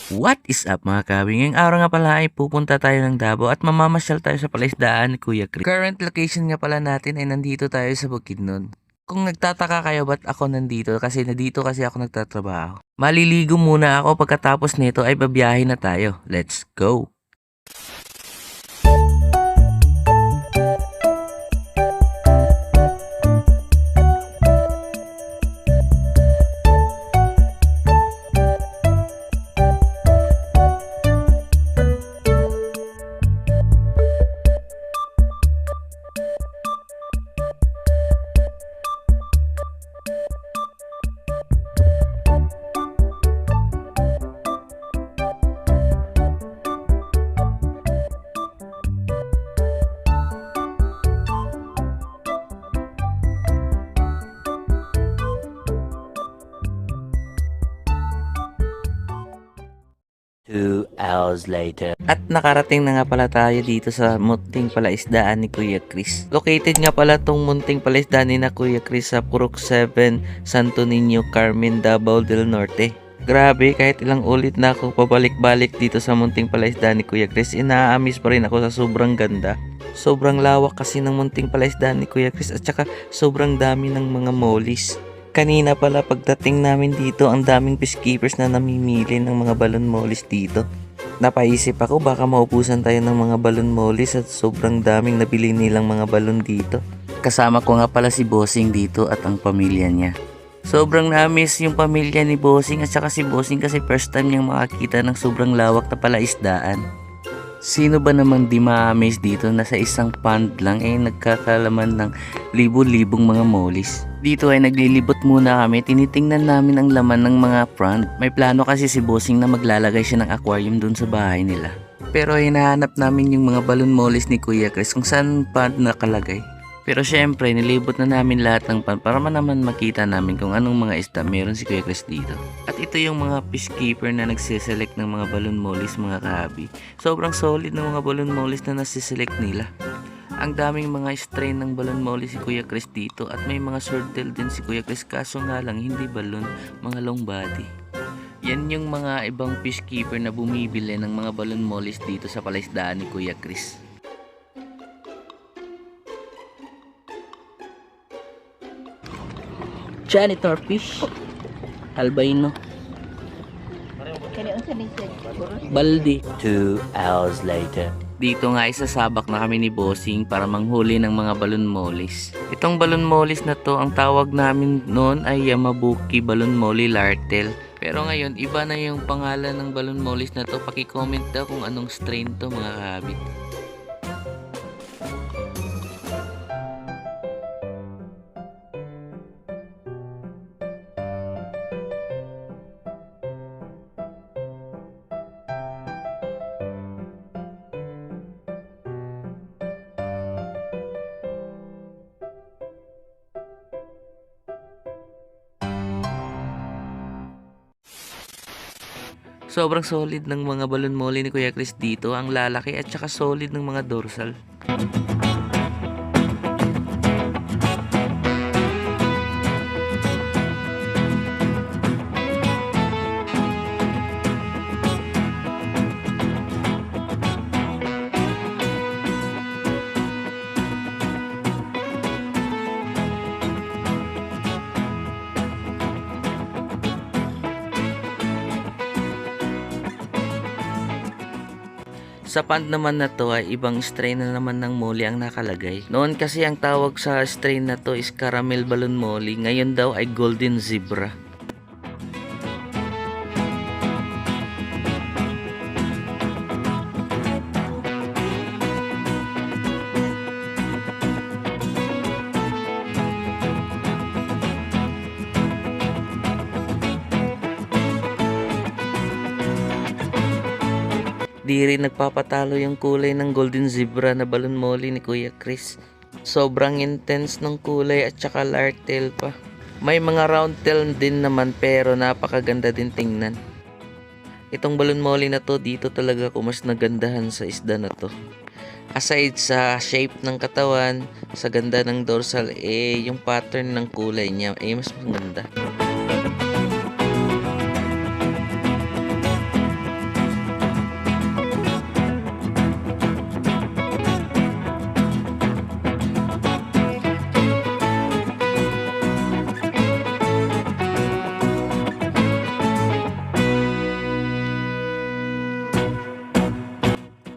What is up mga kabi? Ngayong araw nga pala ay pupunta tayo ng Davao at mamamasyal tayo sa palaisdaan ni Kuya Chris. Current location nga pala natin ay nandito tayo sa Bukidnon. Kung nagtataka kayo ba't ako nandito, kasi nandito kasi ako nagtatrabaho. Maliligo muna ako, pagkatapos nito ay babiyahe na tayo. Let's go! Two hours later. At nakarating na nga pala tayo dito sa munting palaisdaan ni Kuya Chris. Located nga pala tong munting palaisdaan ni na Kuya Chris sa Purok 7, Santo Niño, Carmen, Davao del Norte. Grabe, kahit ilang ulit na ako pabalik-balik dito sa munting palaisdaan ni Kuya Chris, inaamis pa rin ako sa sobrang ganda. Sobrang lawak kasi ng munting palaisdaan ni Kuya Chris at saka sobrang dami ng mga mollies. Kanina pala pagdating namin dito, ang daming peacekeepers na namimili ng mga balon mollies dito. Napaisip ako baka maubusan tayo ng mga balon mollies at sobrang daming nabili nilang mga balon dito. Kasama ko nga pala si Bossing dito at ang pamilya niya. Sobrang na-miss yung pamilya ni Bossing at saka si Bossing kasi first time niyang makakita ng sobrang lawak na palaisdaan. Sino ba naman di ma-amaze dito na sa isang pond lang ay nagkakalaman ng libo-libong mga mollies. Dito ay naglilibot muna kami, tinitingnan namin ang laman ng mga pond. May plano kasi si Bossing na maglalagay siya ng aquarium dun sa bahay nila. Pero hinahanap namin yung mga balon mollies ni Kuya Chris kung saan pond nakalagay. Pero syempre, nilibot na namin lahat ng pond para naman makita namin kung anong mga isda meron si Kuya Chris dito. At ito yung mga peacekeeper na nagsiselect ng mga balon mollies mga kahabi. Sobrang solid ng mga balon mollies na nasiselect nila. Ang daming mga strain ng balon mollies si Kuya Chris dito at may mga swordtail din si Kuya Chris kaso nga lang hindi balon, mga long body. Yan yung mga ibang peacekeeper na bumibili ng mga balon mollies dito sa palaisdaan ni Kuya Chris. Janitor fish, albino, baldi. 2 hours later. Dito nga isasabak na kami ni Bossing para manghuli ng mga balon mollies. Itong balon mollies na to, ang tawag namin noon ay Yamabuki balon molly lartel. Pero ngayon, iba na yung pangalan ng balon mollies na to. Paki-comment daw kung anong strain to mga kahabi. Sobrang solid ng mga balon molly ni Kuya Chris dito. Ang lalaki at saka solid ng mga dorsal. Sa pond naman na to ay ibang strain na naman ng molly ang nakalagay. Noon kasi ang tawag sa strain na to is caramel balon molly. Ngayon daw ay golden zebra. Di rin nagpapatalo yung kulay ng golden zebra na balon molly ni Kuya Chris. Sobrang intense ng kulay at saka lartail pa. May mga round tail din naman pero napakaganda din tingnan. Itong balon molly na to, dito talaga ako mas nagandahan sa isda na to. Aside sa shape ng katawan, sa ganda ng dorsal, yung pattern ng kulay niya mas maganda.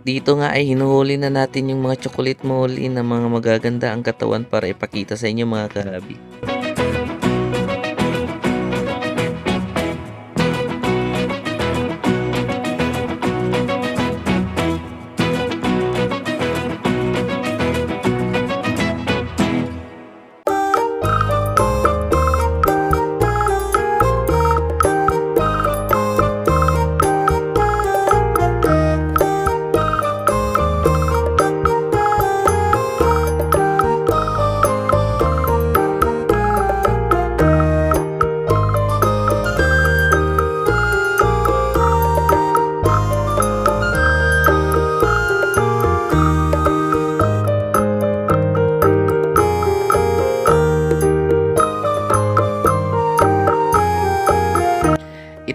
Dito nga ay hinuhuli na natin yung mga chocolate molly na mga magaganda ang katawan para ipakita sa inyo mga kahabi.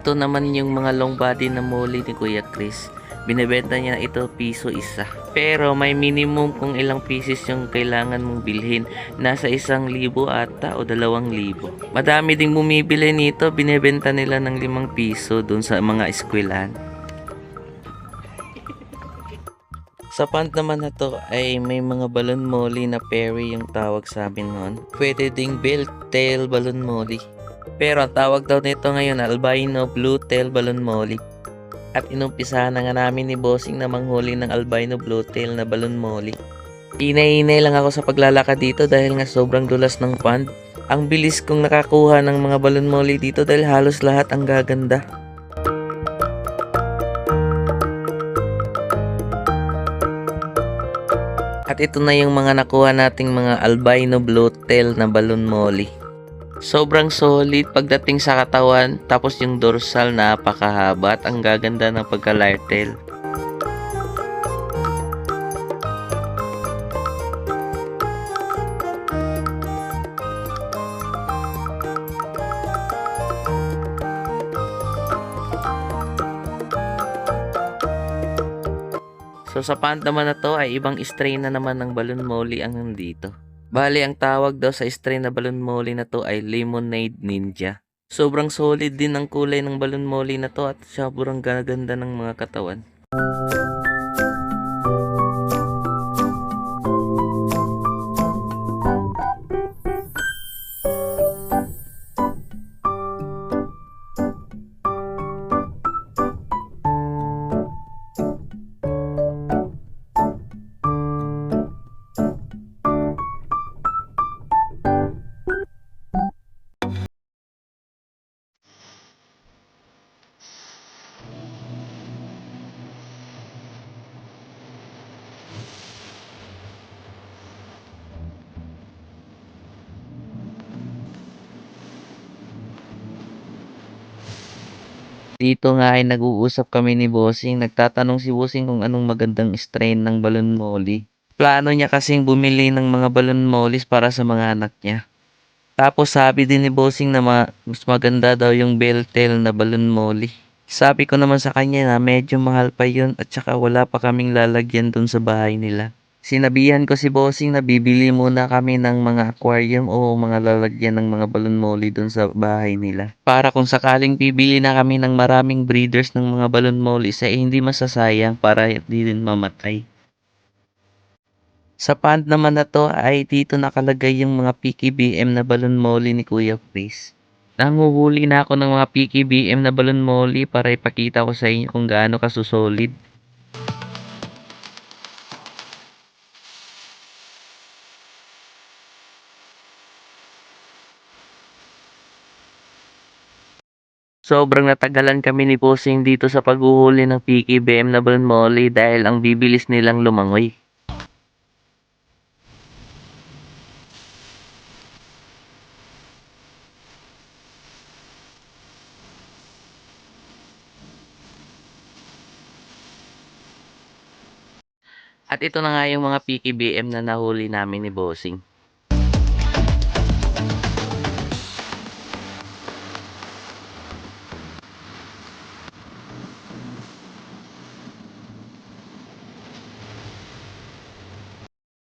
Ito naman yung mga long body na molly ni Kuya Chris. Binebenta niya ito piso isa. Pero may minimum kung ilang pieces yung kailangan mong bilhin. Nasa 1,000 ata o 2,000. Madami ding bumibili nito. Binebenta nila ng 5 piso dun sa mga eskwelahan. Sa pant naman na to ay may mga balon molly na Perry yung tawag sa amin noon. Pwede ding belt tail balon molly. Pero ang tawag daw nito ngayon albino blue tail balon molly. At inumpisahan na nga namin ni Bossing na manghuli ng albino blue tail na balon molly. Inay-inay lang ako sa paglalakad dito dahil nga sobrang dulas ng pond. Ang bilis kong nakakuha ng mga balon molly dito dahil halos lahat ang gaganda. At ito na yung mga nakuha nating mga albino blue tail na balon molly. Sobrang solid pagdating sa katawan, tapos yung dorsal napakahaba at ang gaganda ng pagka-lartail. So sa pant naman na to ay ibang strain na naman ng balon molly ang nandito. Bali, ang tawag daw sa strain na balon molly na to ay Lemonade Ninja. Sobrang solid din ang kulay ng balon molly na to at sobrang gaganda ng mga katawan. Dito nga ay nag-uusap kami ni Bossing. Nagtatanong si Bossing kung anong magandang strain ng balon molly. Plano niya kasing bumili ng mga balon mollies para sa mga anak niya. Tapos sabi din ni Bossing na mas maganda daw yung Beltel na balon molly. Sabi ko naman sa kanya na medyo mahal pa yun at saka wala pa kaming lalagyan dun sa bahay nila. Sinabihan ko si Bossing na bibili muna kami ng mga aquarium o mga lalagyan ng mga balon molly dun sa bahay nila. Para kung sakaling bibili na kami ng maraming breeders ng mga balon molly ay hindi masasayang para di din mamatay. Sa pond naman na to ay dito nakalagay yung mga PKBM na balon molly ni Kuya Chris. Nanguhuli na ako ng mga PKBM na balon molly para ipakita ko sa inyo kung gaano kasusolid. Sobrang natagalan kami ni Bossing dito sa paghuhuli ng PKBM na balon molly dahil ang bibilis nilang lumangoy. At ito na nga yung mga PKBM na nahuli namin ni Bossing.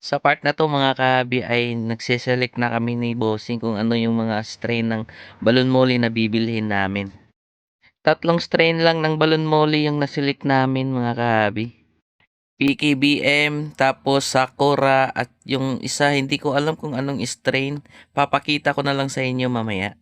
Sa part na to mga kahabi ay nagseselect na kami ni Bossing kung ano yung mga strain ng balon molly na bibilhin namin. 3 strain lang ng balon molly yung naselect namin mga kahabi. PKBM, tapos Sakura, at yung isa hindi ko alam kung anong strain. Papakita ko na lang sa inyo mamaya.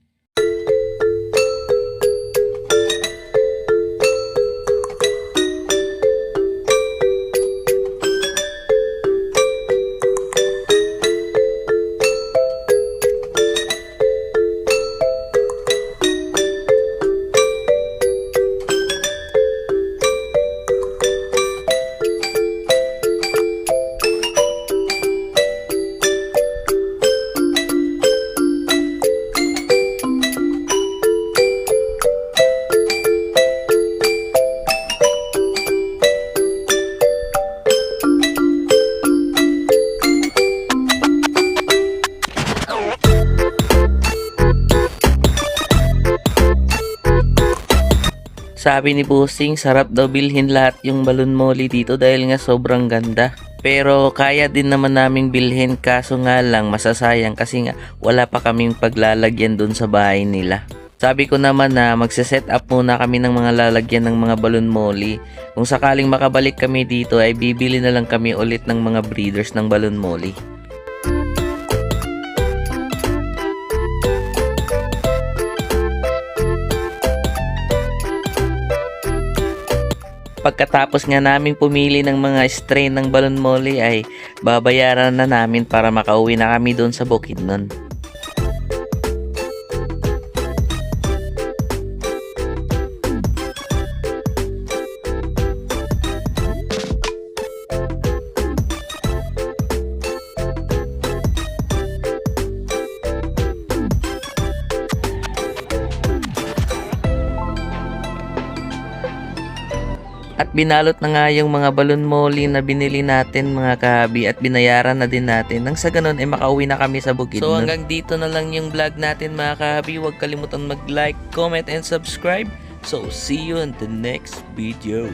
Sabi ni Bossing, sarap daw bilhin lahat yung balon molly dito dahil nga sobrang ganda. Pero kaya din naman naming bilhin, kaso nga lang masasayang kasi nga wala pa kaming paglalagyan dun sa bahay nila. Sabi ko naman na magse-set up muna kami ng mga lalagyan ng mga balon molly. Kung sakaling makabalik kami dito ay bibili na lang kami ulit ng mga breeders ng balon molly. Pagkatapos nga naming pumili ng mga strain ng balon molly ay babayaran na namin para makauwi na kami doon sa Bukidnon. At binalot na nga yung mga balon molly na binili natin mga kahabi at binayaran na din natin. Nang sa ganun ay makauwi na kami sa Bukidnon. So hanggang dito na lang yung vlog natin mga kahabi. Huwag kalimutan mag-like, comment, and subscribe. So see you in the next video.